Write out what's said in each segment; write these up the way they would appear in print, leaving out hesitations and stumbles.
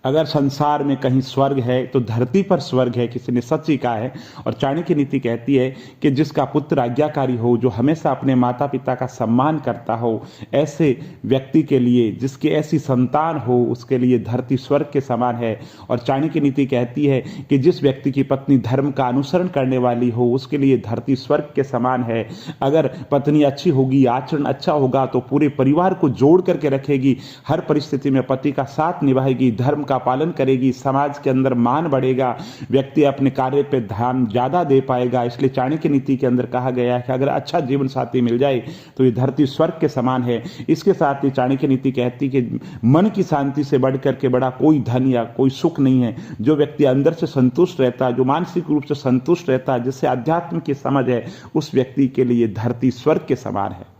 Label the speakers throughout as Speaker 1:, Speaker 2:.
Speaker 1: अगर संसार में कहीं स्वर्ग है तो धरती पर स्वर्ग है, किसी ने सच ही कहा है। और चाणक्य नीति कहती है कि जिसका पुत्र आज्ञाकारी हो, जो हमेशा अपने माता पिता का सम्मान करता हो, ऐसे व्यक्ति के लिए, जिसकी ऐसी संतान हो, उसके लिए धरती स्वर्ग के समान है। और चाणक्य नीति कहती है कि जिस व्यक्ति की पत्नी धर्म का अनुसरण करने वाली हो, उसके लिए धरती स्वर्ग के समान है। अगर पत्नी अच्छी होगी, आचरण अच्छा होगा, तो पूरे परिवार को जोड़ करके रखेगी, हर परिस्थिति में पति का साथ निभाएगी, धर्म का पालन करेगी, समाज के अंदर मान बढ़ेगा, व्यक्ति अपने कार्य पे ध्यान ज्यादा दे पाएगा। इसलिए चाणक्य नीति के अंदर कहा गया है कि अगर अच्छा जीवन साथी मिल जाए तो ये धरती स्वर्ग के समान है। इसके साथ ही चाणक्य नीति कहती है कि मन की शांति से बढ़कर के बड़ा कोई धन या कोई सुख नहीं है। जो व्यक्ति अंदर से संतुष्ट रहता है, जो मानसिक रूप से संतुष्ट रहता है, जिससे अध्यात्म की समझ है, उस व्यक्ति के लिए धरती स्वर्ग के समान है।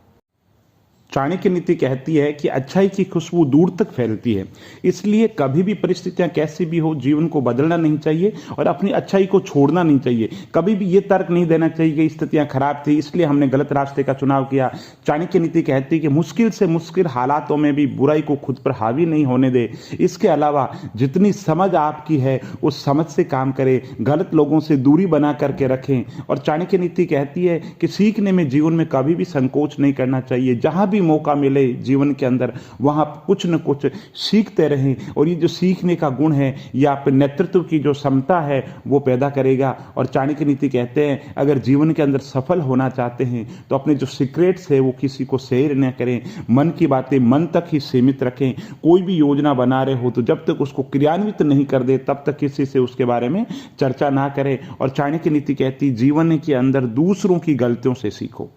Speaker 1: चाणक्य नीति कहती है कि अच्छाई की खुशबू दूर तक फैलती है। इसलिए कभी भी परिस्थितियां कैसी भी हो, जीवन को बदलना नहीं चाहिए और अपनी अच्छाई को छोड़ना नहीं चाहिए। कभी भी ये तर्क नहीं देना चाहिए कि स्थितियां खराब थी इसलिए हमने गलत रास्ते का चुनाव किया। चाणक्य नीति कहती है कि मुश्किल से मुश्किल हालातों में भी बुराई को खुद पर हावी नहीं होने दे। इसके अलावा जितनी समझ आपकी है उस समझ से काम करें, गलत लोगों से दूरी बना करके रखें। और चाणक्य नीति कहती है कि सीखने में जीवन में कभी भी संकोच नहीं करना चाहिए। जहां भी मौका मिले जीवन के अंदर, वहां कुछ न कुछ सीखते रहें। और ये जो सीखने का गुण है, ये आप नेतृत्व की जो क्षमता है वो पैदा करेगा। और चाणक्य नीति कहते हैं अगर जीवन के अंदर सफल होना चाहते हैं तो अपने जो सीक्रेट्स है वो किसी को शेयर न करें, मन की बातें मन तक ही सीमित रखें। कोई भी योजना बना रहे हो तो जब तक उसको क्रियान्वित नहीं कर दे तब तक किसी से उसके बारे में चर्चा ना करें। और चाणक्य नीति कहती जीवन के अंदर दूसरों की गलतियों से सीखो।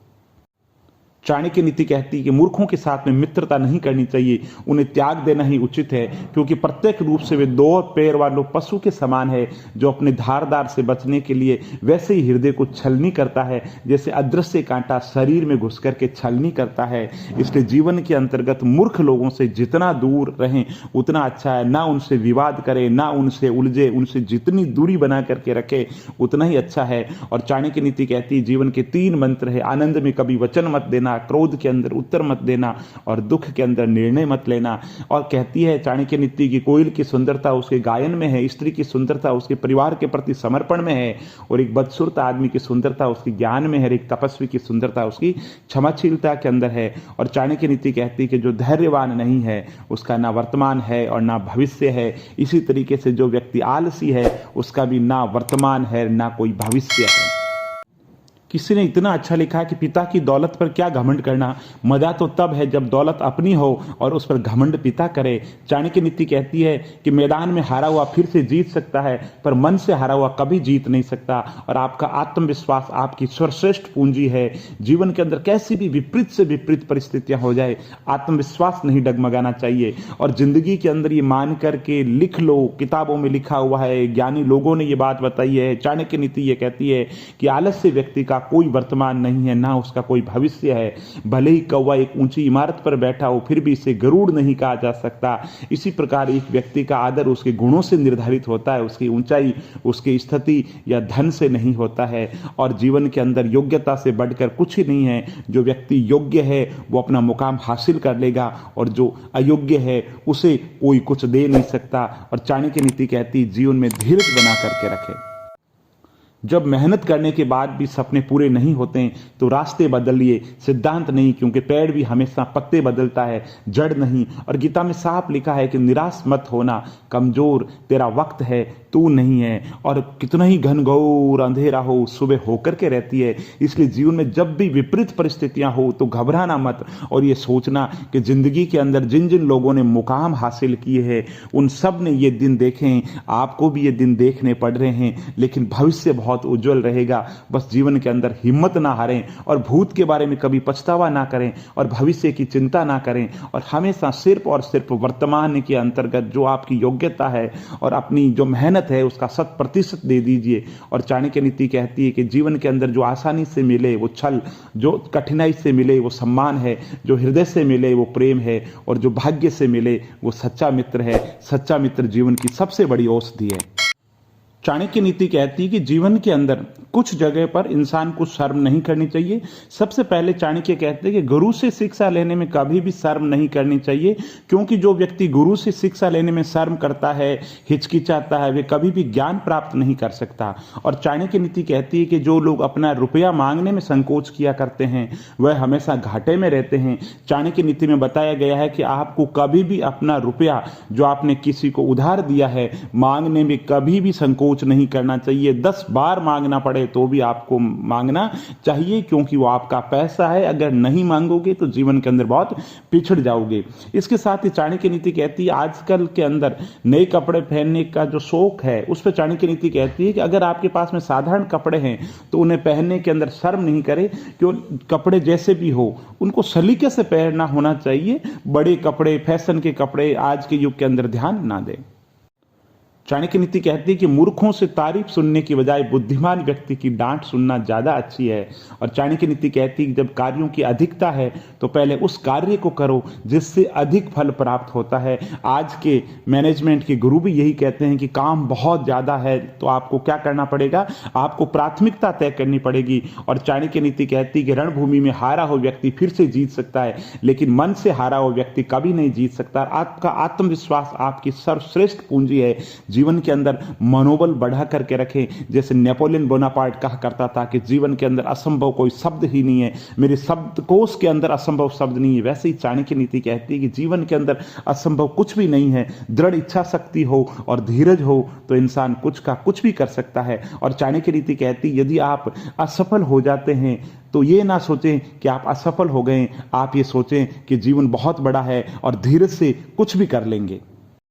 Speaker 1: चाणक्य नीति कहती है कि मूर्खों के साथ में मित्रता नहीं करनी चाहिए, उन्हें त्याग देना ही उचित है, क्योंकि प्रत्येक रूप से वे दो पैर वालों पशु के समान है जो अपने धारदार से बचने के लिए वैसे ही हृदय को छलनी करता है जैसे अदृश्य कांटा शरीर में घुस करके छलनी करता है। इसलिए जीवन के अंतर्गत मूर्ख लोगों से जितना दूर रहें उतना अच्छा है। ना उनसे विवाद करें, ना उनसे उलझे, उनसे जितनी दूरी बना करके रखे उतना ही अच्छा है। और चाणक्य नीति कहती है जीवन के 3 मंत्र है, आनंद में कभी वचन मत देना, क्रोध के अंदर उत्तर मत देना और दुख के अंदर निर्णय मत लेना। और कहती है चाणक्य नीति की कोयल की सुंदरता उसके गायन में है, स्त्री की सुंदरता उसके परिवार के प्रति समर्पण में है, और एक बदसूरत आदमी की सुंदरता उसकी ज्ञान में है, एक तपस्वी की सुंदरता उसकी क्षमाशीलता के अंदर है। और चाणक्य नीति कहती है कि जो धैर्यवान नहीं है उसका ना वर्तमान है और ना भविष्य है। इसी तरीके से जो व्यक्ति आलसी है उसका भी ना वर्तमान है ना कोई भविष्य है। किसी ने इतना अच्छा लिखा कि पिता की दौलत पर क्या घमंड करना, मजा तो तब है जब दौलत अपनी हो और उस पर घमंड पिता करे। चाणक्य नीति कहती है कि मैदान में हारा हुआ फिर से जीत सकता है पर मन से हारा हुआ कभी जीत नहीं सकता। और आपका आत्मविश्वास आपकी सर्वश्रेष्ठ पूंजी है। जीवन के अंदर कैसी भी विपरीत से विपरीत परिस्थितियां हो जाए, आत्मविश्वास नहीं डगमगाना चाहिए। और जिंदगी के अंदर ये मान करके लिख लो, किताबों में लिखा हुआ है, ज्ञानी लोगों ने ये बात बताई है। चाणक्य नीति ये कहती है कि आलस्य व्यक्ति का कोई वर्तमान नहीं है, ना उसका कोई भविष्य है। भले ही कौवा एक ऊंची इमारत पर बैठा हो फिर भी इसे गरुड़ नहीं कहा जा सकता। इसी प्रकार एक व्यक्ति का आदर उसके गुणों से निर्धारित होता है, उसकी ऊंचाई उसकी स्थिति या धन से नहीं होता है। और जीवन के अंदर योग्यता से बढ़कर कुछ ही नहीं है। जो व्यक्ति योग्य है वो अपना मुकाम हासिल कर लेगा और जो अयोग्य है उसे कोई कुछ दे नहीं सकता। और चाणक्य नीति कहती जीवन में धीरज बना करके रखे। जब मेहनत करने के बाद भी सपने पूरे नहीं होते तो रास्ते बदलिए, सिद्धांत नहीं, क्योंकि पेड़ भी हमेशा पत्ते बदलता है, जड़ नहीं। और गीता में साफ लिखा है कि निराश मत होना, कमजोर तेरा वक्त है, तू नहीं है। और कितना ही घनघोर अंधेरा हो सुबह होकर के रहती है। इसलिए जीवन में जब भी विपरीत परिस्थितियां हो तो घबराना मत और ये सोचना कि जिंदगी के अंदर जिन जिन लोगों ने मुकाम हासिल किए हैं उन सब ने ये दिन देखे हैं, आपको भी ये दिन देखने पड़ रहे हैं, लेकिन भविष्य बहुत उज्जवल रहेगा। बस जीवन के अंदर हिम्मत ना हारें और भूत के बारे में कभी पछतावा ना करें और भविष्य की चिंता ना करें। और हमेशा सिर्फ और सिर्फ वर्तमान के अंतर्गत जो आपकी योग्यता है और अपनी जो मेहनत है उसका 100% दे दीजिए। और चाणक्य नीति कहती है कि जीवन के अंदर जो आसानी से मिले वो छल, जो कठिनाई से मिले वो सम्मान है, जो हृदय से मिले वो प्रेम है, और जो भाग्य से मिले वो सच्चा मित्र है। सच्चा मित्र जीवन की सबसे बड़ी औषधि है। चाणक्य नीति कहती है कि जीवन के अंदर कुछ जगह पर इंसान को शर्म नहीं करनी चाहिए। सबसे पहले चाणक्य कहते हैं कि गुरु से शिक्षा लेने में कभी भी शर्म नहीं करनी चाहिए, क्योंकि जो व्यक्ति गुरु से शिक्षा लेने में शर्म करता है, हिचकिचाता है, वे कभी भी ज्ञान प्राप्त नहीं कर सकता। और चाणक्य नीति कहती है कि जो लोग अपना रुपया मांगने में संकोच किया करते हैं वह हमेशा घाटे में रहते हैं। चाणक्य नीति में बताया गया है कि आपको कभी भी अपना रुपया जो आपने किसी को उधार दिया है मांगने में कभी भी संकोच नहीं करना चाहिए। 10 बार मांगना पड़े तो भी आपको मांगना चाहिए, क्योंकि वो आपका पैसा है। अगर नहीं मांगोगे तो जीवन के अंदर बहुत पिछड़ जाओगे। इसके साथ ही चाणक्य नीति कहती है आजकल के अंदर नए कपड़े पहनने का जो शौक है उस पर चाणक्य नीति कहती है कि अगर आपके पास में साधारण कपड़े हैं तो उन्हें पहनने के अंदर शर्म नहीं करे, क्यों कपड़े जैसे भी हो उनको सलीके से पहनना होना चाहिए। बड़े कपड़े, फैशन के कपड़े आज के युग के अंदर ध्यान ना दें। चाणक्य नीति कहती है कि मूर्खों से तारीफ सुनने की बजाय बुद्धिमान व्यक्ति की डांट सुनना ज्यादा अच्छी है। और चाणक्य नीति कहती है कि जब कार्यों की अधिकता है तो पहले उस कार्य को करो जिससे अधिक फल प्राप्त होता है। आज के मैनेजमेंट के गुरु भी यही कहते हैं कि काम बहुत ज्यादा है तो आपको क्या करना पड़ेगा, आपको प्राथमिकता तय करनी पड़ेगी। और चाणक्य नीति कहती है कि रणभूमि में हारा हुआ व्यक्ति फिर से जीत सकता है, लेकिन मन से हारा हुआ व्यक्ति कभी नहीं जीत सकता। आपका आत्मविश्वास आपकी सर्वश्रेष्ठ पूंजी है। जीवन के अंदर मनोबल बढ़ा करके रखें। जैसे नेपोलियन बोनापार्ट कहा करता था कि जीवन के अंदर असंभव कोई शब्द ही नहीं है, मेरे शब्दकोश के अंदर असंभव शब्द नहीं है। वैसे ही चाणक्य नीति कहती है कि जीवन के अंदर असंभव कुछ भी नहीं है। दृढ़ इच्छा शक्ति हो और धीरज हो तो इंसान कुछ का कुछ भी कर सकता है। और चाणक्य नीति कहती है यदि आप असफल हो जाते हैं तो ये ना सोचें कि आप असफल हो गए, आप ये सोचें कि जीवन बहुत बड़ा है और धीरज से कुछ भी कर लेंगे।